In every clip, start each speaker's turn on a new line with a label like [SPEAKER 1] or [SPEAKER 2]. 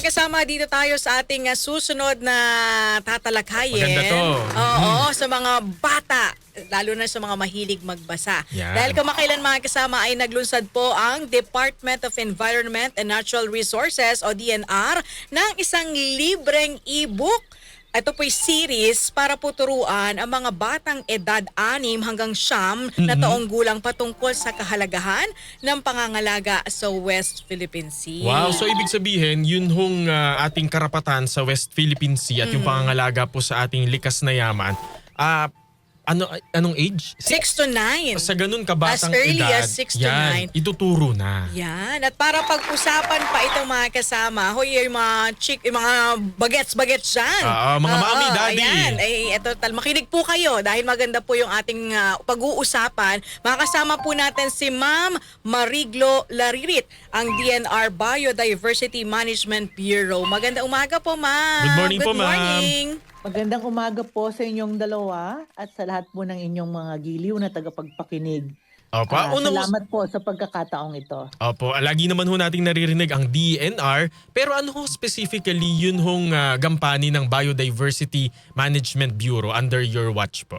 [SPEAKER 1] mga kasama, dito tayo sa ating susunod na tatalakayin.
[SPEAKER 2] Maganda to.
[SPEAKER 1] Oo, sa mga bata, lalo na sa mga mahilig magbasa.
[SPEAKER 2] Yan.
[SPEAKER 1] Dahil kamakailan mga kasama ay naglunsad po ang Department of Environment and Natural Resources o DNR ng isang libreng e-book. Ito po'y series para po turuan ang mga batang edad 6 hanggang 9 na taong gulang patungkol sa kahalagahan ng pangangalaga sa West Philippine Sea.
[SPEAKER 2] Wow, so ibig sabihin, yun hong ating karapatan sa West Philippine Sea at yung pangangalaga po sa ating likas na yaman. Anong age?
[SPEAKER 1] 6 to 9.
[SPEAKER 2] Sa ganun kabatang
[SPEAKER 1] As early
[SPEAKER 2] edad,
[SPEAKER 1] as 6 to
[SPEAKER 2] yan,
[SPEAKER 1] 9.
[SPEAKER 2] ituturo na.
[SPEAKER 1] Yan. At para pag-usapan pa itong mga kasama, hoy, yung mga yung mga bagets-bagets dyan.
[SPEAKER 2] Mga mami, daddy.
[SPEAKER 1] Ayan. Eto, makinig po kayo dahil maganda po yung ating pag-uusapan. Makakasama po natin si Ma'am Mariglo Laririt, ang DNR Biodiversity Management Bureau. Maganda umaga po, Ma'am.
[SPEAKER 2] Good morning po,
[SPEAKER 1] Good
[SPEAKER 2] Ma'am.
[SPEAKER 1] morning.
[SPEAKER 3] Magandang umaga po sa inyong dalawa at sa lahat po ng inyong mga giliw na tagapagpakinig.
[SPEAKER 2] Opo,
[SPEAKER 3] Salamat po sa pagkakataong ito.
[SPEAKER 2] Opo, lagi naman ho nating naririnig ang DNR, pero ano ho specifically yun hong gampanin ng Biodiversity Management Bureau under your watch po?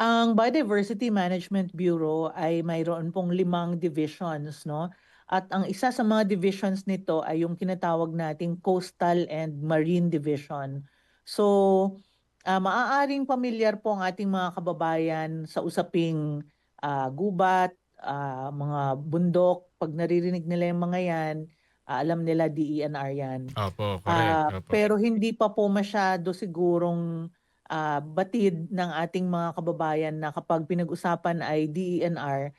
[SPEAKER 3] Ang Biodiversity Management Bureau ay mayroon pong 5 divisions, no? At ang isa sa mga divisions nito ay yung kinatawag nating Coastal and Marine Division. So, maaaring pamilyar po ang ating mga kababayan sa usaping gubat, mga bundok. Pag naririnig nila yung mga yan, alam nila DENR yan.
[SPEAKER 2] Opo, correct. Opo.
[SPEAKER 3] Pero hindi pa po masyado sigurong batid ng ating mga kababayan na kapag pinag-usapan ay DENR,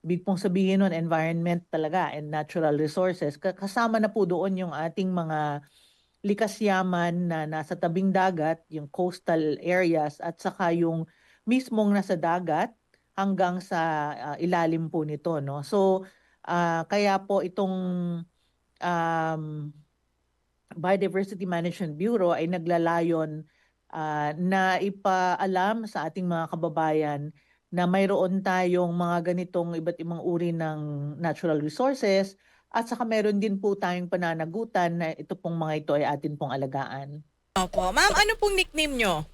[SPEAKER 3] ibig pong sabihin nun environment talaga and natural resources. Kasama na po doon yung ating mga likas yaman na nasa tabing dagat, yung coastal areas at saka yung mismong nasa dagat hanggang sa ilalim po nito, no. So kaya po itong Biodiversity Management Bureau ay naglalayon na ipaalam sa ating mga kababayan na mayroon tayong mga ganitong iba't ibang uri ng natural resources at saka meron din po tayong pananagutan na ito pong mga ito ay atin pong alagaan.
[SPEAKER 1] Opo. Ma'am, ano pong nickname nyo?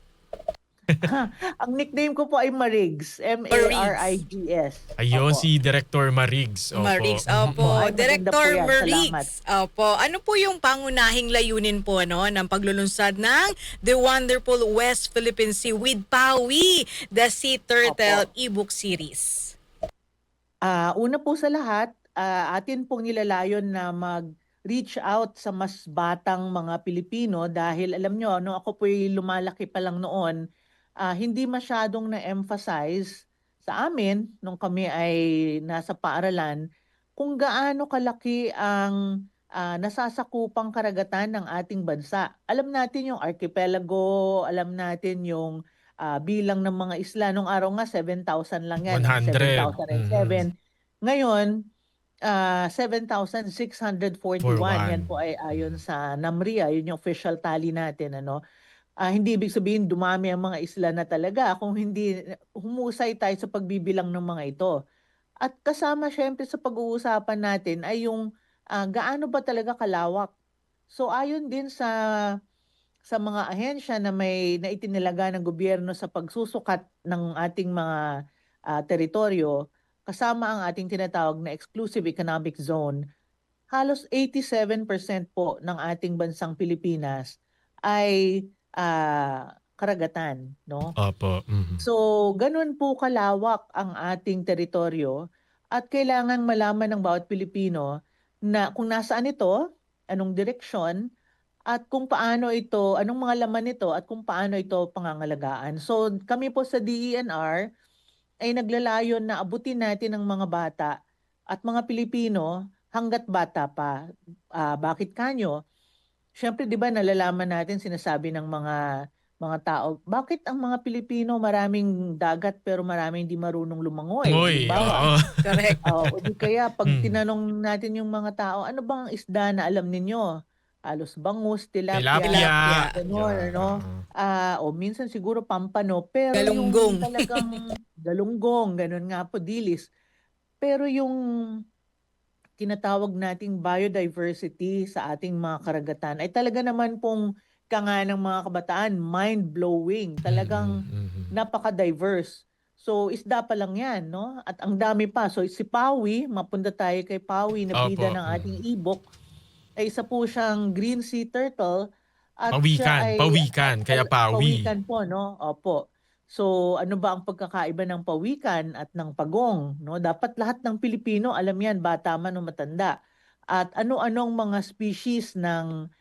[SPEAKER 3] Ang nickname ko po ay Marigs. M-A-R-I-G-S.
[SPEAKER 2] Ayun,
[SPEAKER 3] Opo.
[SPEAKER 2] si Director Marigs. Opo.
[SPEAKER 1] Marigs, opo.
[SPEAKER 3] Ay, maganda po
[SPEAKER 1] Director
[SPEAKER 3] yan.
[SPEAKER 1] Marigs. Opo. Ano po yung pangunahing layunin po ng paglulunsad ng The Wonderful West Philippine Sea with Pawi, the Sea Turtle e-book series?
[SPEAKER 3] Una po sa lahat, atin pong nilalayon na mag-reach out sa mas batang mga Pilipino dahil alam nyo, nung ako po'y lumalaki pa lang noon, hindi masyadong na-emphasize sa amin nung kami ay nasa paaralan kung gaano kalaki ang nasasakupang karagatan ng ating bansa. Alam natin yung archipelago, alam natin yung bilang ng mga isla. Nung araw nga 7,000 lang yan.
[SPEAKER 2] 100.
[SPEAKER 3] 7,007. Ngayon, 7,641. Yan po ay ayon sa NAMRIA, yun yung official tally natin, ano. Hindi ibig sabihin dumami ang mga isla na talaga kung hindi humusay tayo sa pagbibilang ng mga ito. At kasama syempre sa pag-uusapan natin ay yung gaano ba talaga kalawak. So ayon din sa mga ahensya na may naitinilaga ng gobyerno sa pagsusukat ng ating mga teritoryo, kasama ang ating tinatawag na exclusive economic zone, halos 87% po ng ating bansang Pilipinas ay karagatan, no?
[SPEAKER 2] Opo.
[SPEAKER 3] So, ganun po kalawak ang ating teritoryo at kailangan malaman ng bawat Pilipino na kung nasaan ito, anong direksyon, at kung paano ito, anong mga laman nito at kung paano ito pangangalagaan. So, kami po sa DENR ay naglalayon na abutin natin ang mga bata at mga Pilipino hanggat bata pa. Bakit kanyo? Siyempre, 'di ba, nalalaman natin sinasabi ng mga tao, bakit ang mga Pilipino maraming dagat pero maraming hindi marunong lumangoy?
[SPEAKER 2] Uy, oo.
[SPEAKER 1] Correct.
[SPEAKER 3] O di kaya pag tinanong natin yung mga tao, ano bang isda na alam ninyo? Halos bangus, tilapia,
[SPEAKER 2] Tilapia.
[SPEAKER 3] ganon, ano? O minsan siguro pampano, pero
[SPEAKER 1] Galunggong.
[SPEAKER 3] yung talagang galunggong, ganon nga po, dilis. Pero yung tinatawag nating biodiversity sa ating mga karagatan ay talaga naman pong kanga ng mga kabataan, mind-blowing. Talagang napaka-diverse. So isda pa lang yan, no? At ang dami pa. So si Pawi, mapunta tayo kay Pawi na bida
[SPEAKER 2] Opo.
[SPEAKER 3] ng ating ibok, ay isa po siyang green sea turtle at siya
[SPEAKER 2] Pawikan,
[SPEAKER 3] ay
[SPEAKER 2] pawikan, kaya pawi.
[SPEAKER 3] pawikan po, no? Opo. So ano ba ang pagkakaiba ng pawikan at ng pagong, no? Dapat lahat ng Pilipino alam yan, bata man o matanda. At ano-anong mga species ng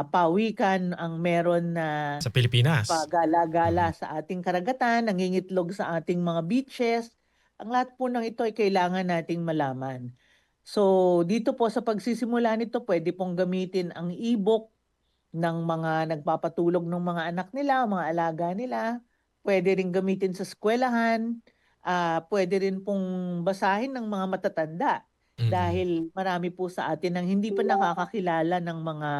[SPEAKER 3] pawikan ang meron na
[SPEAKER 2] Sa Pilipinas.
[SPEAKER 3] pagala-gala sa ating karagatan, nangingitlog sa ating mga beaches. Ang lahat po ng ito ay kailangan nating malaman. So dito po sa pagsisimula nito, pwede pong gamitin ang e-book ng mga nagpapatulog ng mga anak nila, mga alaga nila. Pwede rin gamitin sa eskwelahan. Pwede rin pong basahin ng mga matatanda. Dahil marami po sa atin ang hindi pa nakakakilala ng mga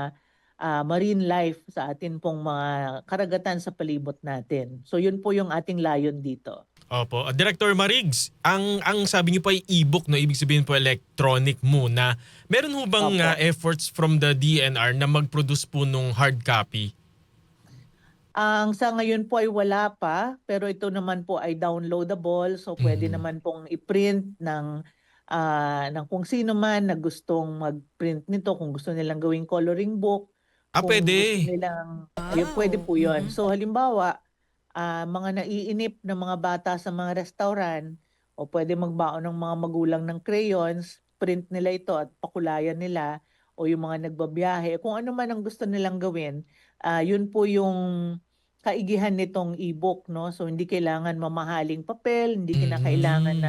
[SPEAKER 3] marine life sa atin pong mga karagatan sa palibot natin. So yun po yung ating layon dito.
[SPEAKER 2] Opo. Director Marigs, ang sabi niyo po ay e-book, no? Ibig sabihin po electronic muna. Meron ho bang
[SPEAKER 3] Opo.
[SPEAKER 2] efforts from the DNR na mag-produce po nung hard copy?
[SPEAKER 3] Ang sa ngayon po ay wala pa, pero ito naman po ay downloadable. So pwede naman pong i-print ng kung sino man na gustong mag-print nito, kung gusto nilang gawing coloring book. Kung
[SPEAKER 2] Pwede.
[SPEAKER 3] gusto nilang, pwede po yun. So halimbawa, mga naiinip na mga bata sa mga restaurant o pwede magbaon ng mga magulang ng crayons, print nila ito at pakulayan nila, o yung mga nagbabiyahe, kung ano man ang gusto nilang gawin, yun po yung kaigihan nitong e-book, no? So hindi kailangan mamahaling papel, hindi kinakailangan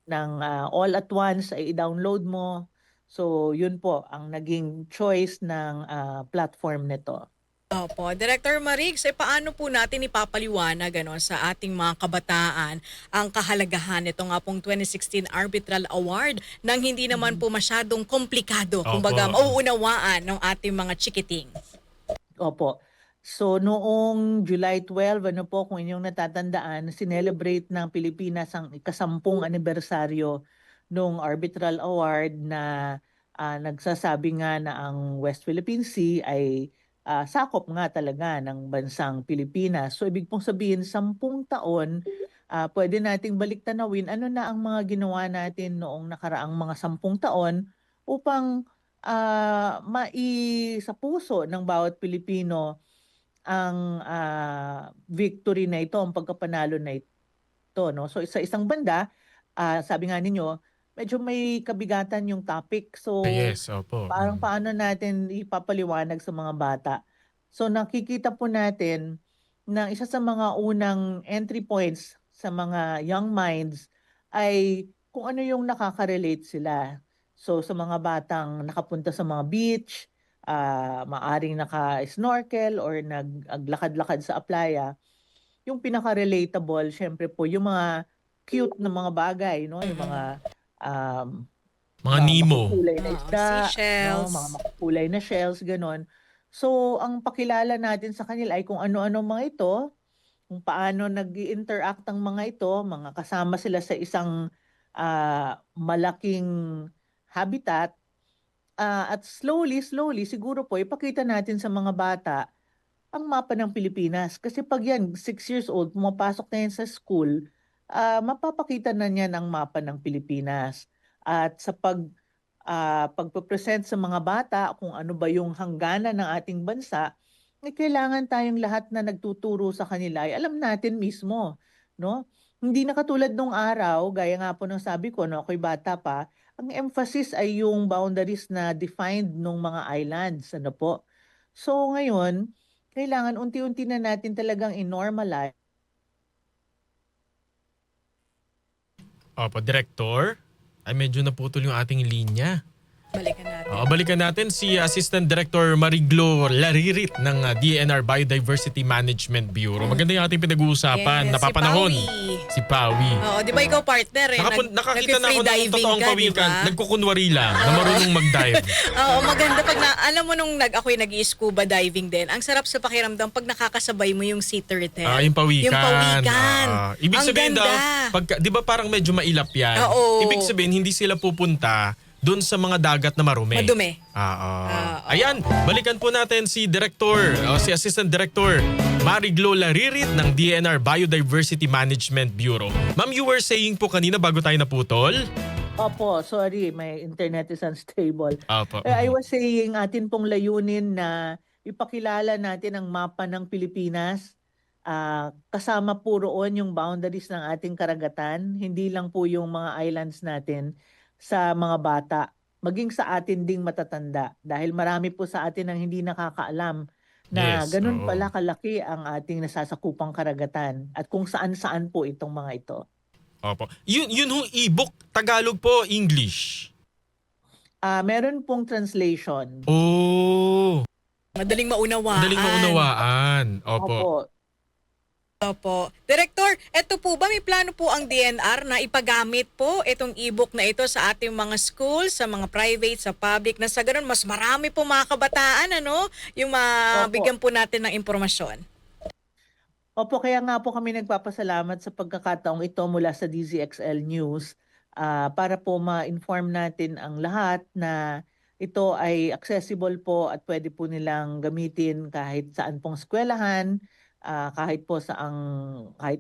[SPEAKER 3] ng all at once ay i-download mo. So yun po ang naging choice ng platform nito.
[SPEAKER 1] Opo. Director Marigs, paano po natin ipapaliwanag sa ating mga kabataan ang kahalagahan nito nga pong 2016 Arbitral Award nang hindi naman po masyadong komplikado, kumbaga mauunawaan ng ating mga chikiting?
[SPEAKER 3] Opo. So noong July 12, kung inyong natatandaan, sinelebrate ng Pilipinas ang ika-10 anibersaryo ng Arbitral Award na nagsasabi nga na ang West Philippine Sea ay sakop nga talaga ng bansang Pilipinas. So ibig pong sabihin, 10 taon, pwede nating baliktanawin ano na ang mga ginawa natin noong nakaraang mga 10 taon upang sa puso ng bawat Pilipino ang victory na ito, ang pagkapanalo na ito. No? So sa isang banda, sabi nga ninyo, medyo may kabigatan yung topic. So
[SPEAKER 2] Yes, opo.
[SPEAKER 3] parang paano natin ipapaliwanag sa mga bata. So nakikita po natin na isa sa mga unang entry points sa mga young minds ay kung ano yung nakaka-relate sila. So sa mga batang nakapunta sa mga beach, maaring naka-snorkel or naglakad-lakad sa playa, yung pinaka-relatable, syempre po, yung mga cute na mga bagay, no? Yung mga
[SPEAKER 2] Mga Nemo.
[SPEAKER 3] makukulay na isda,
[SPEAKER 1] seashells.
[SPEAKER 3] no? Mga makukulay na shells, ganon. So, ang pakilala natin sa kanila ay kung ano-ano mga ito, kung paano nag-interact ang mga ito, mga kasama sila sa isang malaking habitat. At slowly, siguro po, ipakita natin sa mga bata ang mapa ng Pilipinas. Kasi pag yan, 6 years old, pumapasok na yan sa school, mapapakita na niyan ang mapa ng Pilipinas. At sa pagpapresent sa mga bata kung ano ba yung hangganan ng ating bansa, kailangan tayong lahat na nagtuturo sa kanila ay alam natin mismo. No? Hindi na katulad nung araw, gaya nga po ng sabi ko, no, ako'y bata pa, ang emphasis ay yung boundaries na defined ng mga islands. Ano po? So ngayon, kailangan unti-unti na natin talagang i-normalize.
[SPEAKER 2] Opo, Director. Ay medyo naputol yung ating linya.
[SPEAKER 1] Balikan natin.
[SPEAKER 2] Balikan natin si Assistant Director Mariglo Laririt ng DNR Biodiversity Management Bureau. Maganda yung ating pinag-uusapan.
[SPEAKER 1] Yes,
[SPEAKER 2] Napapanahon.
[SPEAKER 1] si
[SPEAKER 2] Si Pawi.
[SPEAKER 1] Oo, di ba ikaw partner
[SPEAKER 2] Nakakita na ako ng
[SPEAKER 1] nag-free-diving
[SPEAKER 2] totoong
[SPEAKER 1] ka,
[SPEAKER 2] pawikan.
[SPEAKER 1] di ba?
[SPEAKER 2] Nagkukunwari lang na marunong mag-dive.
[SPEAKER 1] Oo, maganda pag alam mo nung ako'y nag-scuba diving din. Ang sarap sa pakiramdam pag nakakasabay mo yung sea turtle.
[SPEAKER 2] Yung pawikan.
[SPEAKER 1] Yung pawikan.
[SPEAKER 2] Ibig
[SPEAKER 1] Ang
[SPEAKER 2] sabihin daw,
[SPEAKER 1] ganda.
[SPEAKER 2] di ba parang medyo mailap yan?
[SPEAKER 1] Oo.
[SPEAKER 2] Ibig sabihin, hindi sila pupunta doon sa mga dagat na marumi.
[SPEAKER 1] Madumi.
[SPEAKER 2] Ayan, balikan po natin si si Assistant Director Mariglo Laririt ng DNR Biodiversity Management Bureau. Ma'am, you were saying po kanina bago tayo naputol?
[SPEAKER 3] Opo, sorry, my internet is unstable.
[SPEAKER 2] Opo.
[SPEAKER 3] I was saying atin pong layunin na ipakilala natin ang mapa ng Pilipinas. Kasama po roon yung boundaries ng ating karagatan, hindi lang po yung mga islands natin sa mga bata, maging sa atin ding matatanda. Dahil marami po sa atin ang hindi nakakaalam na ganun pala kalaki ang ating nasasakupang karagatan at kung saan-saan po itong mga ito.
[SPEAKER 2] Opo. Yun hong e-book, Tagalog po, English?
[SPEAKER 3] Meron pong translation.
[SPEAKER 2] Oh.
[SPEAKER 1] Madaling maunawaan.
[SPEAKER 2] Madaling maunawaan. Opo.
[SPEAKER 1] Opo. Director, eto po ba may plano po ang DNR na ipagamit po itong e-book na ito sa ating mga schools, sa mga private, sa public, na sa ganun mas marami po mga kabataan, yung mabigyan po natin ng impormasyon?
[SPEAKER 3] Opo, kaya nga po kami nagpapasalamat sa pagkakataong ito mula sa DZXL News para po ma-inform natin ang lahat na ito ay accessible po at pwede po nilang gamitin kahit saan pong eskwelahan, kahit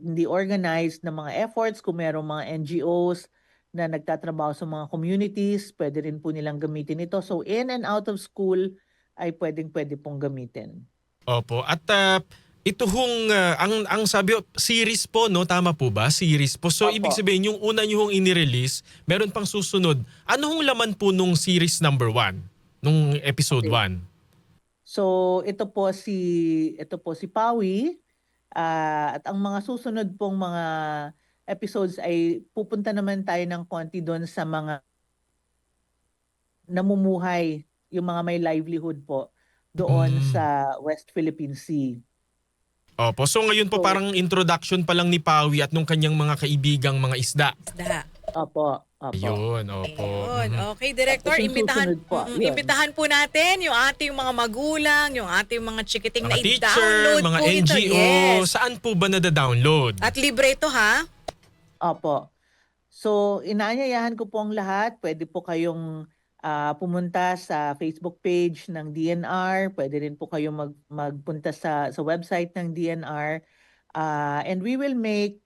[SPEAKER 3] hindi organized na mga efforts, kung merong mga NGOs na nagtatrabaho sa mga communities, pwede rin po nilang gamitin ito. So in and out of school ay pwede pong gamitin.
[SPEAKER 2] Opo. At ito hong, ang sabi, series po, no? Tama po ba? Series po. So,
[SPEAKER 3] Opo.
[SPEAKER 2] ibig sabihin, yung una nyo hong inirelease, meron pang susunod. Ano hong laman po nung series number 1? Nung episode 1?
[SPEAKER 3] So, ito po si Pawi. At ang mga susunod pong mga episodes ay pupunta naman tayo ng konti doon sa mga namumuhay, yung mga may livelihood po doon sa West Philippine Sea.
[SPEAKER 2] Opo. So, ngayon po parang introduction pa lang ni Pawi at nung kanyang mga kaibigang mga isda.
[SPEAKER 3] Opo.
[SPEAKER 2] Yun, opo.
[SPEAKER 1] Ayun. Okay, Director,
[SPEAKER 3] Tapos yung susunod po, yun.
[SPEAKER 1] imbitahan po natin yung ating mga magulang, yung ating mga chikiting
[SPEAKER 2] Mga
[SPEAKER 1] na
[SPEAKER 2] teacher,
[SPEAKER 1] i-download
[SPEAKER 2] mga
[SPEAKER 1] po ito.
[SPEAKER 2] NGO,
[SPEAKER 1] Yes.
[SPEAKER 2] saan po ba nada-download?
[SPEAKER 1] At libre ito, ha?
[SPEAKER 3] Opo. So, inaanyayahan ko po ang lahat. Pwede po kayong pumunta sa Facebook page ng DNR. Pwede rin po kayong magpunta sa website ng DNR. And we will make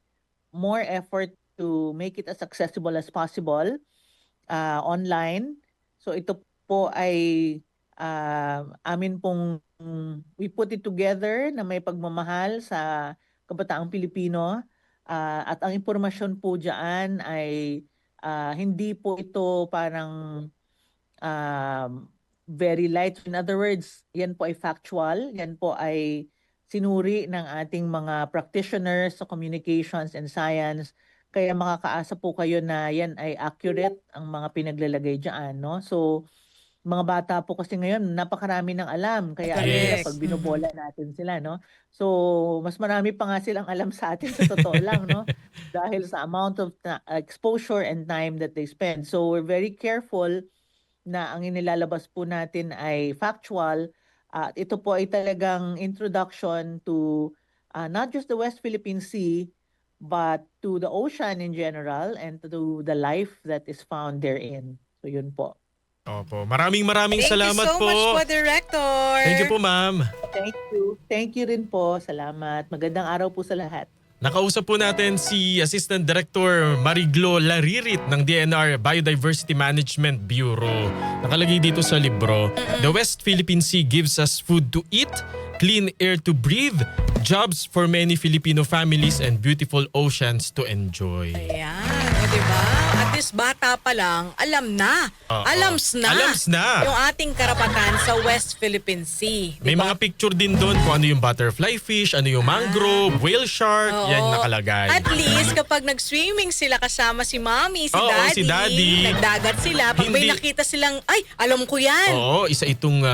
[SPEAKER 3] more effort to make it as accessible as possible online. So, ito po ay amin pong we put it together na may pagmamahal sa kabataang Pilipino. At ang impormasyon po dyan ay hindi po ito parang very light. In other words, yan po ay factual. Yan po ay sinuri ng ating mga practitioners sa communications and science. Kaya makakaasa po kayo na yan ay accurate ang mga pinaglalagay dyan. No? So, mga bata po kasi ngayon, napakarami ng alam. Kaya
[SPEAKER 1] Correct.
[SPEAKER 3] pag binobola natin sila, no? So, mas marami pa nga silang alam sa atin sa totoo lang, no? Dahil sa amount of exposure and time that they spend. So, we're very careful na ang inilalabas po natin ay factual. At ito po ay talagang introduction to not just the West Philippine Sea, but to the ocean in general and to the life that is found therein. So, yun po.
[SPEAKER 2] Opo. Maraming salamat
[SPEAKER 1] Thank you so
[SPEAKER 2] po.
[SPEAKER 1] much po, Director.
[SPEAKER 2] Thank you po, ma'am.
[SPEAKER 3] Thank you. Thank you rin po. Salamat. Magandang araw po sa lahat.
[SPEAKER 2] Nakausap po natin si Assistant Director Mariglo Laririt ng DNR Biodiversity Management Bureau. Nakalagay dito sa libro, The West Philippine Sea gives us food to eat, clean air to breathe, jobs for many Filipino families, and beautiful oceans to enjoy.
[SPEAKER 1] Ayan, o diba? At least bata pa lang, alam na.
[SPEAKER 2] Oo.
[SPEAKER 1] Alams na. Yung ating karapatan sa West Philippine Sea.
[SPEAKER 2] May
[SPEAKER 1] Diba?
[SPEAKER 2] mga picture din doon kung ano yung butterfly fish, ano yung mangrove, whale shark,
[SPEAKER 1] Oo.
[SPEAKER 2] yan nakalagay.
[SPEAKER 1] At least kapag nag-swimming sila kasama si Mommy, si
[SPEAKER 2] Oo,
[SPEAKER 1] Daddy,
[SPEAKER 2] si Daddy.
[SPEAKER 1] nagdagat sila, pag may
[SPEAKER 2] Hindi-
[SPEAKER 1] nakita silang, ay, alam ko yan.
[SPEAKER 2] Oo, isa itong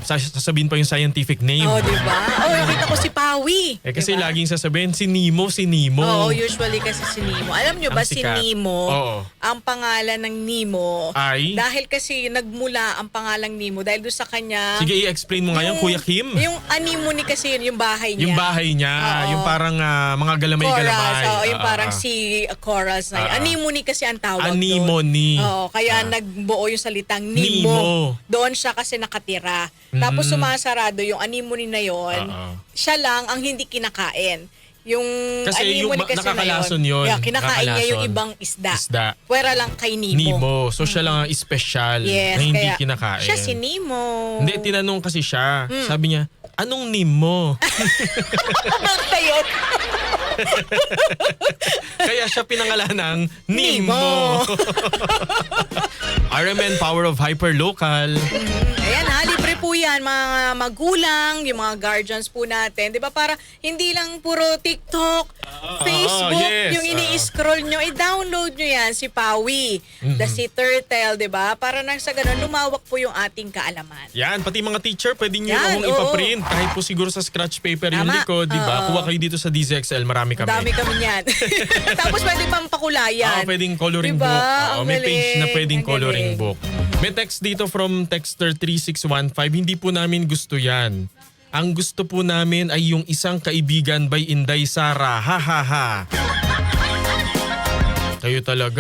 [SPEAKER 2] sasabihin pa yung scientific name.
[SPEAKER 1] Oh, diba? Oh, nakita ko si Pawi.
[SPEAKER 2] Kasi
[SPEAKER 1] Diba?
[SPEAKER 2] laging sasabihin, si Nemo.
[SPEAKER 1] Oo, usually kasi si Nemo. Alam nyo ba
[SPEAKER 2] Ang
[SPEAKER 1] si
[SPEAKER 2] sikat.
[SPEAKER 1] Nemo,
[SPEAKER 2] Oo.
[SPEAKER 1] ang pangalan ng Nemo.
[SPEAKER 2] Ay?
[SPEAKER 1] Dahil kasi nagmula ang pangalang Nemo dahil doon sa kanya...
[SPEAKER 2] Sige, i-explain mo ngayon, Kuya Kim.
[SPEAKER 1] Yung anemone kasi yun, yung bahay niya.
[SPEAKER 2] Yung bahay niya,
[SPEAKER 1] Oo.
[SPEAKER 2] yung parang mga galamay-galamay.
[SPEAKER 1] Corals, yung parang
[SPEAKER 2] Ah,
[SPEAKER 1] sea corals na yun. Anemone kasi ang tawag doon.
[SPEAKER 2] Anemone.
[SPEAKER 1] Oo, kaya nagbuo yung salitang Nemo.
[SPEAKER 2] Nemo.
[SPEAKER 1] Doon siya kasi nakatira. Tapos sumasarado yung anemone na yon. Siya lang ang hindi kinakain. Yung
[SPEAKER 2] Kasi yung
[SPEAKER 1] anemone kasi
[SPEAKER 2] nakakalason
[SPEAKER 1] na
[SPEAKER 2] yun.
[SPEAKER 1] Yeah, kinakain niya yung
[SPEAKER 2] Nakakalason.
[SPEAKER 1] ibang isda.
[SPEAKER 2] Isda.
[SPEAKER 1] Pwera lang kay Nemo.
[SPEAKER 2] Nemo. So siya lang ang espesyal
[SPEAKER 1] Yes,
[SPEAKER 2] na hindi
[SPEAKER 1] kaya
[SPEAKER 2] kinakain.
[SPEAKER 1] siya si Nemo.
[SPEAKER 2] Hindi, tinanong kasi siya. Sabi niya, anong Nemo?
[SPEAKER 1] Kayo.
[SPEAKER 2] Kaya siya pinangalan ng
[SPEAKER 1] Nemo.
[SPEAKER 2] Nemo. RMN, Power of Hyperlocal.
[SPEAKER 1] Ayan ha, libre po yan mga magulang, yung mga guardians po natin. Di ba para hindi lang puro TikTok, Facebook,
[SPEAKER 2] yes.
[SPEAKER 1] yung ini-scroll nyo, i-download nyo yan si Pawi, the Sea Turtle, di ba? Para nang sa ganun, lumawak po yung ating kaalaman.
[SPEAKER 2] Yan, pati mga teacher, pwede nyo
[SPEAKER 1] Yan,
[SPEAKER 2] akong
[SPEAKER 1] oo.
[SPEAKER 2] ipaprint. Kahit po siguro sa scratch paper yung
[SPEAKER 1] Tama.
[SPEAKER 2] likod, di ba?
[SPEAKER 1] Oo.
[SPEAKER 2] Kuha kayo dito sa DZXL, marami kami.
[SPEAKER 1] Dami kami niyan. Tapos pwede pang pakulayan.
[SPEAKER 2] Pwedeng coloring
[SPEAKER 1] Diba?
[SPEAKER 2] book.
[SPEAKER 1] Ang
[SPEAKER 2] May page na
[SPEAKER 1] galing,
[SPEAKER 2] pwedeng
[SPEAKER 1] ang
[SPEAKER 2] coloring
[SPEAKER 1] galing.
[SPEAKER 2] book. May text dito from texter 3615. Hindi po namin gusto yan. Ang gusto po namin ay yung isang kaibigan by Inday Sara. Ha ha ha. Kayo talaga.